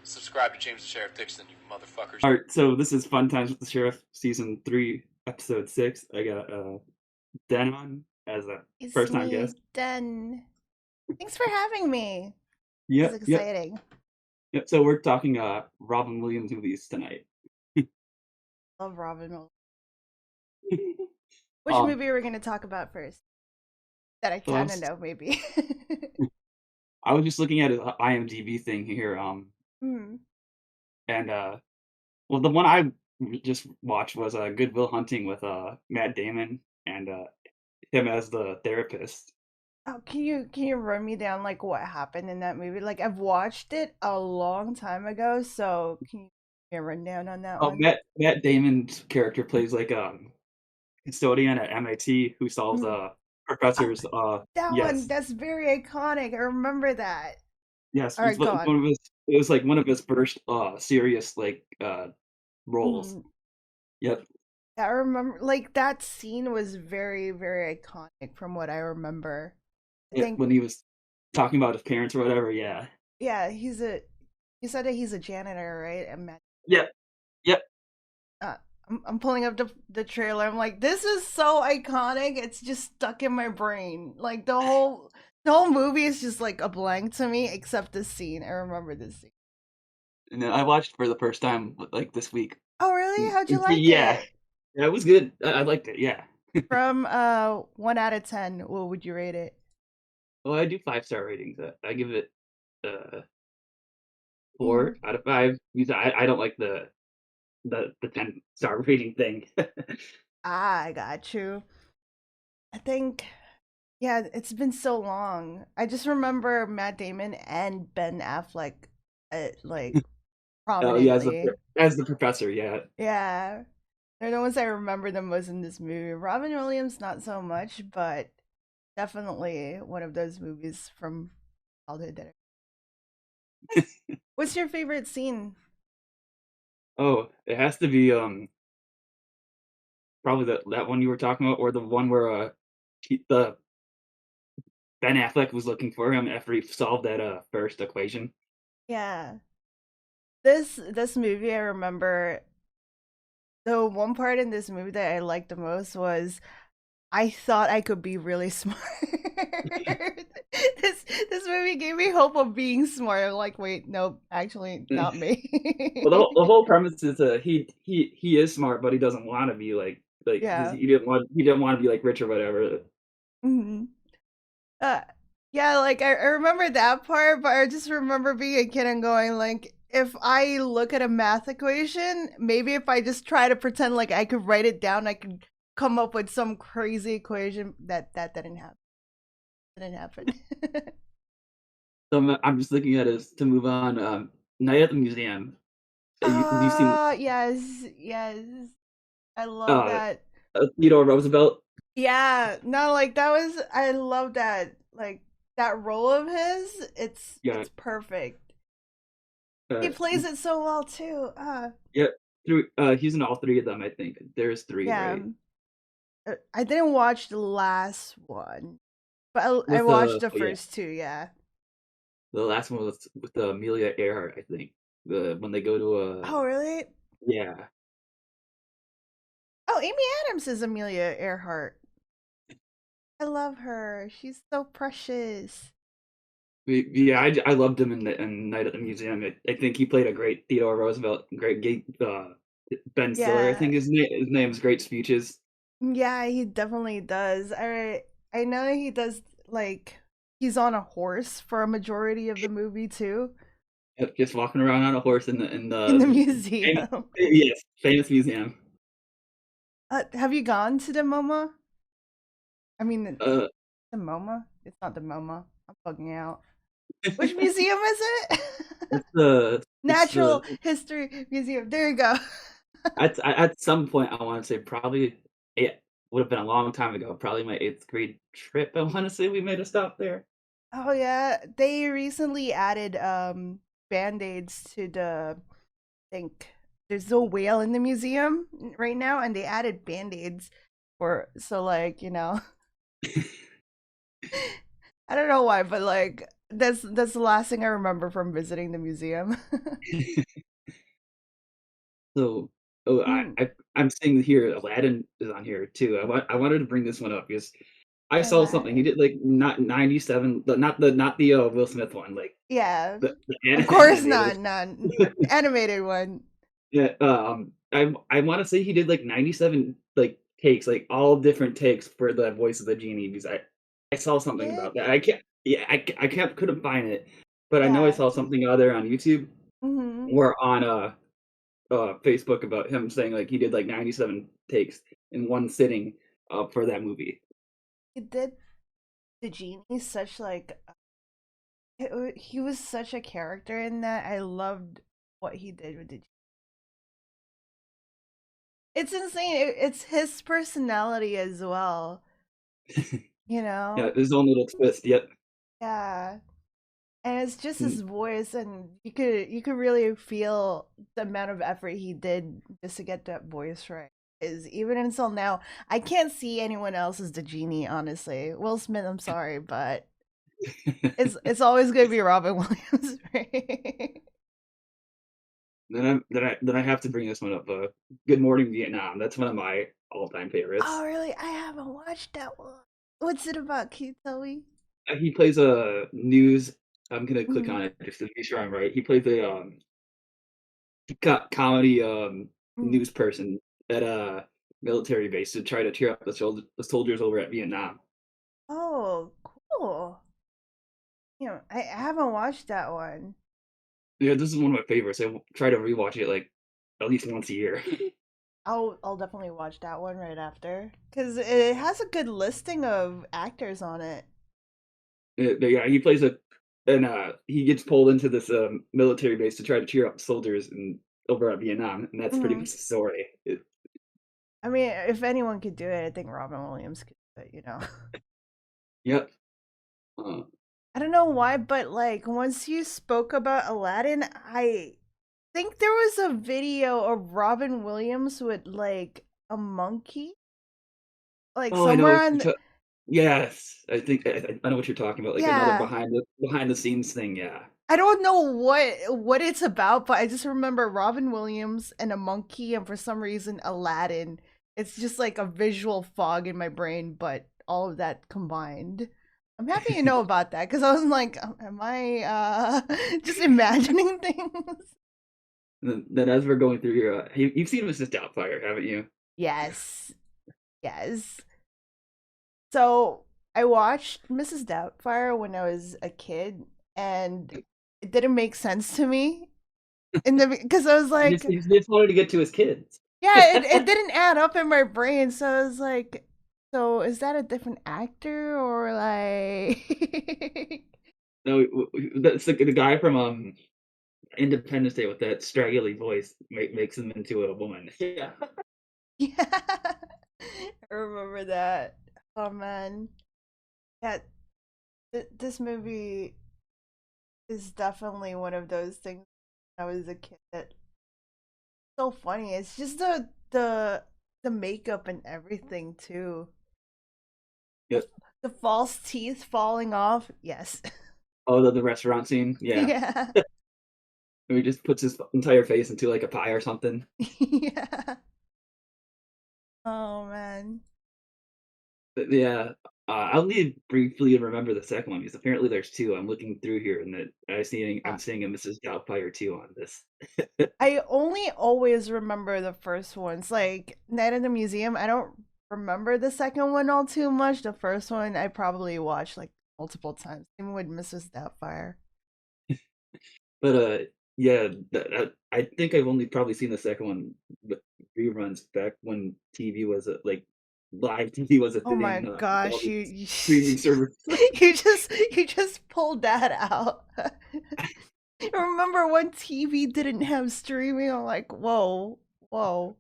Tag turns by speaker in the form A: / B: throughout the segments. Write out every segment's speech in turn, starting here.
A: Subscribe to James the Sheriff Dixon, you motherfuckers.
B: All right, so this is Fun Times with the Sheriff, season 3, episode 6. I got Den on as a
C: It's
B: first time guest.
C: me, Den. Thanks for having me. This is
B: Yep, yep,
C: exciting.
B: yep. So we're talking Robin Williams movies tonight.
C: Love Robin Williams. Which
B: um,
C: movie are we going to talk about first? That I
B: so I
C: kind of
B: was,
C: know, maybe.
B: I was just looking at his IMDb thing here,
C: Hmm.
B: and well, the one I just watched was Good Will Hunting with Matt Damon and him as the therapist.
C: Oh, can you run me down like what happened in that movie? Like I've watched it a long time ago, so can you give me a rundown on that
B: Oh,
C: one?
B: Matt Damon's character plays like custodian at MIT who solves
C: Mhm. Oh,
B: professors
C: that one,
B: yes,
C: that's very iconic. I remember that.
B: yes,
C: All
B: it's
C: right, go on.
B: one of his, it was like one of his first serious like roles.
C: Mhm.
B: Yep.
C: I remember, like that scene was very, very iconic from what I remember. I
B: Yeah,
C: think,
B: when he was talking about his parents or whatever, yeah.
C: yeah, you said that he's a janitor, right?
B: Yep. Yep.
C: Uh, I'm pulling up the trailer. I'm like, this is so iconic. It's just stuck in my brain. Like the whole movie is just like a blank to me, except this scene. I remember this scene.
B: And then I watched for the first time like this week.
C: Oh, really? How'd you like
B: Yeah.
C: it?
B: Yeah, it was good. I liked it, yeah.
C: From 1 out of 10, what would you rate it?
B: Well, I do 5-star ratings. I give it uh
C: Mm.
B: 4 out of 5 because I don't like the 10-star rating thing.
C: Ah, I got you. I think, yeah, it's been so long. I just remember Matt Damon and Ben Affleck, like
B: Oh yeah,
C: prominently.
B: as the professor, yeah.
C: Yeah, they're the ones I remember the most in this movie. Robin Williams, not so much, but definitely one of those movies from childhood. What's your favorite scene?
B: Oh, it has to be probably that one you were talking about, or the one where the Ben Affleck was looking for him after he solved that first equation.
C: Yeah, this movie, I remember the one part in this movie that I liked the most was I thought I could be really smart. This movie gave me hope of being smart. I'm like, wait, nope, actually, not
B: Well,
C: me.
B: the whole premise is he is smart, but he doesn't want to be like
C: Yeah.
B: he didn't want to be like rich or whatever.
C: Hmm. Uh, yeah, like I remember that part, but I just remember being a kid and going like, if I look at a math equation, maybe if I just try to pretend like I could write it down, I could come up with some crazy equation that didn't happen. Didn't happen.
B: So I'm just looking at it to move on. Night at the Museum. You seen
C: Yes, yes. I love
B: uh,
C: that.
B: Theodore Roosevelt?
C: Yeah, no, like that was I love that. Like that role of his,
B: Yeah.
C: it's perfect. He
B: Uh,
C: plays it so well too.
B: yeah. Through he's in all three of them. I think there's three,
C: Yeah.
B: right?
C: I didn't watch the last one, but I
B: With
C: watched the
B: oh yeah,
C: first two. Yeah.
B: the last one was with Amelia Earhart. I think the when they go to
C: Oh, really?
B: yeah.
C: Oh, Amy Adams is Amelia Earhart. I love her. She's so precious.
B: Yeah, I loved him in Night at the Museum. I think he played a great Theodore Roosevelt, great Ben Stiller. I
C: Yeah.
B: think his name's great speeches.
C: Yeah, he definitely does. I know he does like he's on a horse for a majority of the movie too
B: Just walking around on a horse in
C: in the
B: the
C: museum.
B: yes, famous museum.
C: Have you gone to the MoMA? I mean
B: Uh,
C: the MoMA? It's not the MoMA. I'm bugging out. Which museum is it?
B: it's the it's the
C: Natural History Museum. There you go.
B: at some point I want to say probably it would have been a long time ago. Probably my 8th grade trip. I want to say we made a stop there.
C: Oh yeah, they recently added band-aids to the think there's a whale in the museum right now and they added band-aids for so like, I don't know why, but like that's the last thing I remember from visiting the museum.
B: So, oh,
C: Mm,
B: I'm seeing here Aladdin is on here too. I wanted to bring this one up because I saw something he
C: Aladdin.
B: did like not 97, not the Will Smith one, like
C: Yeah.
B: the
C: Of course
B: animated.
C: not animated one.
B: Yeah, I want to say he did like 97 like takes, like all different takes for the voice of the genie because I saw something
C: Yeah.
B: about that. I can't, yeah, I can't couldn't find it, but I know I
C: Yeah.
B: saw something other on YouTube
C: Mhm.
B: or on Facebook about him saying like he did like 97 takes in one sitting for that movie.
C: He did the genie such like he was such a character in that. I loved what he did with the genie. It's insane. It's his personality as well, you
B: Yeah,
C: know?
B: his own little twist. Yep.
C: Yeah. And it's just
B: Mm.
C: his voice, and you could really feel the amount of effort he did just to get that voice right. Is even until now, I can't see anyone else as the genie. Honestly, Will Smith. I'm sorry, but it's always gonna be Robin Williams, right?
B: Then I have to bring this one up. Good Morning Vietnam. That's one of my all-time favorites.
C: Oh, really? I haven't watched that one. What's it about? Can you tell me?
B: He plays a news. I'm gonna click
C: Mm-hmm.
B: on it just to be sure I'm right. He plays a comedy
C: Mm.
B: news person at a military base to try to cheer up the soldiers over at Vietnam.
C: Oh, cool. I haven't watched that one.
B: Yeah, this is one of my favorites. I try to rewatch it like at least once a year.
C: I'll definitely watch that one right after because it has a good listing of actors on it.
B: Yeah, he plays a and he gets pulled into this military base to try to cheer up soldiers and over at Vietnam, and that's pretty
C: Hmm.
B: much the story.
C: I mean, if anyone could do it, I think Robin Williams could do it.
B: Yep. Uh,
C: I don't know why, but like once you spoke about Aladdin, I think there was a video of Robin Williams with like a monkey, like
B: oh, I know
C: somewhere
B: what
C: on.
B: yes, I know what you're talking about. Like another
C: Yeah,
B: behind the scenes thing. Yeah.
C: I don't know what it's about, but I just remember Robin Williams and a monkey, and for some reason Aladdin. It's just like a visual fog in my brain, but all of that combined. I'm happy you know about that because I was like, am I just imagining things?
B: Then as we're going through here, you've seen Mrs. Doubtfire, haven't you?
C: Yes, yes. So I watched Mrs. Doubtfire when I was a kid, and it didn't make sense to me in the because I was like,
B: He just wanted to get to his kids.
C: yeah, it didn't add up in my brain. So I was like, so is that a different actor or like?
B: No, that's the guy from Independence Day with that straggly voice makes him into a woman. Yeah.
C: Yeah, I remember that. Oh man, yeah. This movie is definitely one of those things. When I was a kid that so funny. It's just the makeup and everything too. The,
B: Yep.
C: the false teeth falling off. Yes.
B: Oh, the restaurant scene. Yeah.
C: Yeah.
B: Where he just puts his entire face into like a pie or something.
C: Yeah. Oh man.
B: But yeah. I'll need briefly to remember the second one because apparently there's two. I'm looking through here and that I'm seeing a Mrs. Doubtfire 2 on this.
C: I only always remember the first ones, like Night in the Museum. I don't remember the second one all too much. The first one I probably watched like multiple times, even with Mrs. Doubtfire.
B: But yeah, I think I've only probably seen the second one with reruns back when TV was like live TV was a
C: Oh my
B: thing. With all
C: gosh,
B: the
C: you
B: streaming service.
C: you just pulled that out. Remember when TV didn't have streaming? I'm like, whoa, whoa,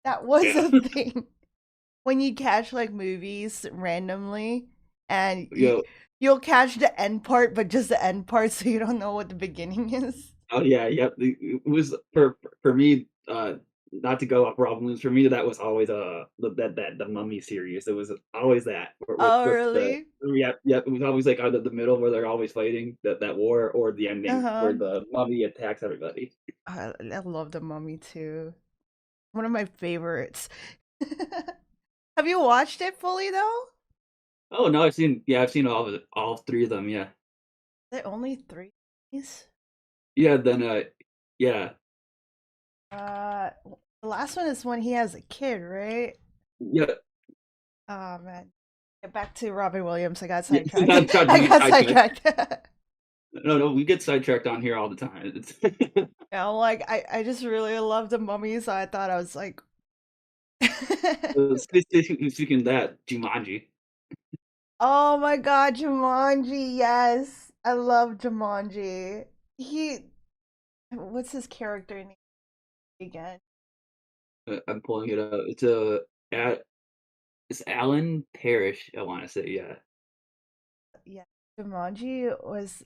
C: that was
B: Yeah,
C: a thing. When you catch like movies randomly, and
B: yo,
C: you'll catch the end part, but just the end part, so you don't know what the beginning is.
B: oh yeah, yep. It was for me. not to go off Robin Williams, for me that was always the Mummy series. It was always that
C: Oh,
B: with the
C: really?
B: yep. It was always like either the middle where they're always fighting that war, or the ending where
C: Uh-huh.
B: the mummy attacks everybody.
C: I love the Mummy too. One of my favorites. Have you watched it fully though?
B: Oh no, I've seen all of it, all three of them. Yeah,
C: There only three?
B: yeah. Then yeah,
C: The last one is when he has a kid, right?
B: yeah,
C: Oh man. Get back to Robin Williams. I got
B: yeah.
C: sidetracked.
B: Not trying to
C: I
B: get
C: got
B: sidetracked.
C: sidetracked.
B: No, no, we get sidetracked on here all the time.
C: Yeah, like I just really love the Mummy, so I thought I was like
B: Speaking of that, Jumanji.
C: Oh my god, Jumanji, yes. I love Jumanji. He what's his character name again?
B: I'm pulling it up. A- it's Alan Parrish. I want to say, yeah.
C: Yeah, Jumanji was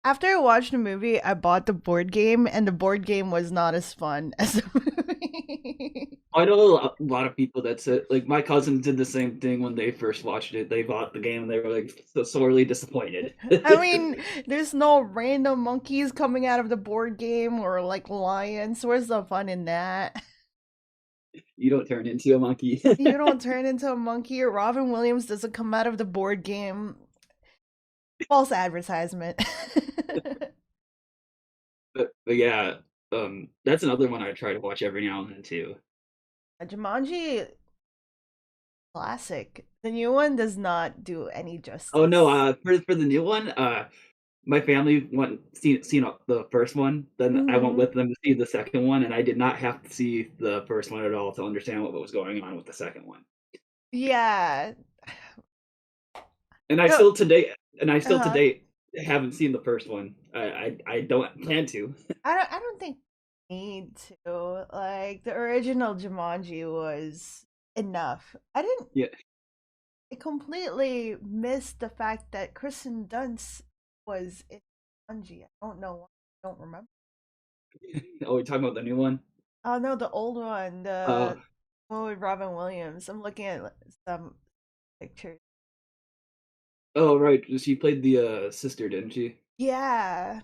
C: after I watched the movie, I bought the board game and the board game was not as fun as the movie.
B: I know a lot of people that said, like, my cousins did the same thing when they first watched it. They bought the game and they were like so sorely disappointed.
C: I mean, there's no random monkeys coming out of the board game or like lions. Where's the fun in that?
B: You don't turn into a monkey.
C: You don't turn into a monkey or Robin Williams doesn't come out of the board game. False advertisement.
B: But yeah, that's another one I try to watch every now and then too.
C: Jumanji classic. The new one does not do any
B: Oh no,
C: justice.
B: for the new one, my family went seen the first one. Then I went
C: Hmm.
B: with them to see the second one, and I did not have to see the first one at all to understand what was going on with the second one.
C: Yeah.
B: And I
C: No,
B: still today, and I still to
C: uh-huh.
B: date haven't seen the first one. I don't plan to.
C: I don't think we need to. Like the original Jumanji was enough.
B: Yeah.
C: I completely missed the fact that Kristen Dunst was in Jumanji. I don't know why. I don't remember.
B: Oh, we're talking about the new one.
C: Oh no, the old one,
B: Uh,
C: the one with Robin Williams. I'm looking at some pictures.
B: oh right, she played the sister, didn't she?
C: Yeah.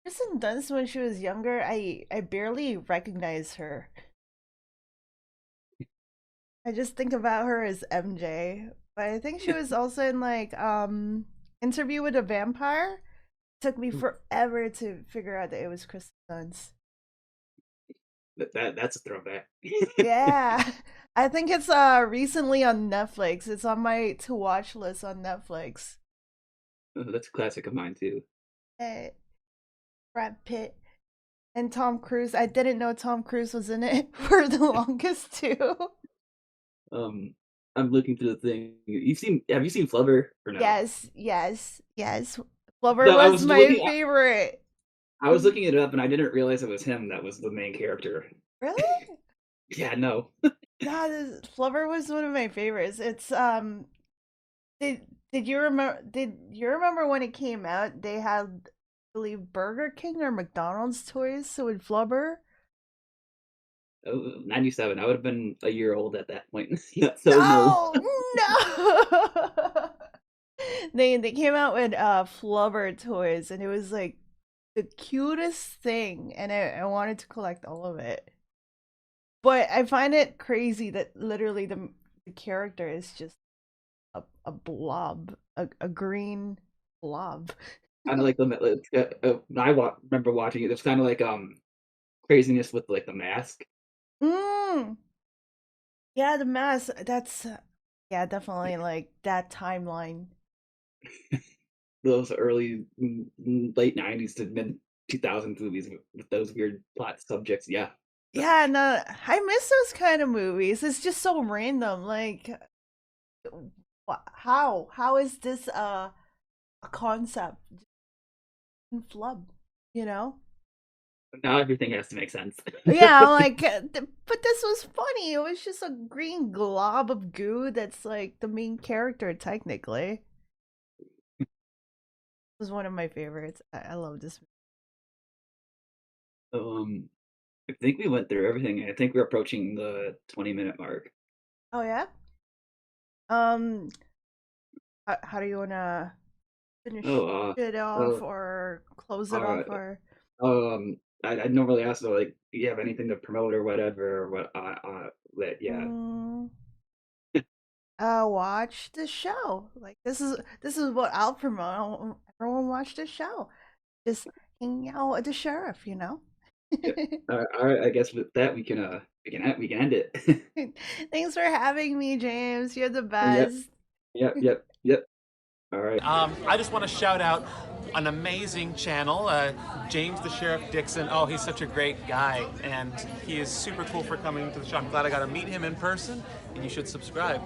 C: Kristen Dunst when she was younger, I barely recognize her. I just think about her as MJ. But I think she was also in like Interview with a Vampire. It took me forever to figure out that it was Kristen Dunst.
B: That's a throwback.
C: Yeah. I think it's recently on Netflix. It's on my to watch list on Netflix.
B: That's a classic of mine too.
C: Eh, Brad Pitt and Tom Cruise. I didn't know Tom Cruise was in it for the longest too.
B: Um, I'm looking through the thing. Have you seen Flubber or no?
C: Yes, yes, yes. Flubber
B: No,
C: was my favorite.
B: I was looking it up and I didn't realize it was him that was the main character.
C: Really?
B: Yeah, no.
C: No, Flubber was one of my favorites. It's did you remember when it came out? They had, I believe, Burger King or McDonald's toys. So with Flubber.
B: Oh, 97. I would have been a year old at that point. Yeah, so no.
C: No, no. They came out with Flubber toys, and it was like the cutest thing, and I wanted to collect all of it. But I find it crazy that literally the character is just a blob, a green blob.
B: Kind of like remember watching it. It's kind of like craziness with like the mask.
C: Mm. Yeah, the mask. That's yeah, definitely like that timeline.
B: Those early late 90s to mid 2000s movies with those weird plot subjects. Yeah.
C: Yeah, no, I miss those kind of movies. It's just so random. Like, how is this a concept in flub? You know?
B: Now everything has to make sense.
C: Yeah, I'm like, but this was funny. It was just a green glob of goo that's like the main character, technically. It was one of my favorites. I love this.
B: um I think we went through everything. I think we're approaching the 20-minute mark.
C: Oh yeah. Um, how do you wanna finish
B: Oh,
C: it off
B: uh,
C: or close it off
B: uh,
C: or?
B: I normally ask though, like, do you have anything to promote or whatever? Or what? That yeah.
C: Mm, watch the show. Like this is what I'll promote. Everyone watch the show. Just hanging out with the sheriff, you know.
B: Yeah. All right. I guess with that we can end it.
C: Thanks for having me, James. You're the
B: Yep.
C: best.
B: Yep. Yep. Yep. All right.
A: I just want to shout out an amazing channel, James the Sheriff Dixon. Oh, he's such a great guy, and he is super cool for coming to the show. I'm glad I got to meet him in person, and you should subscribe.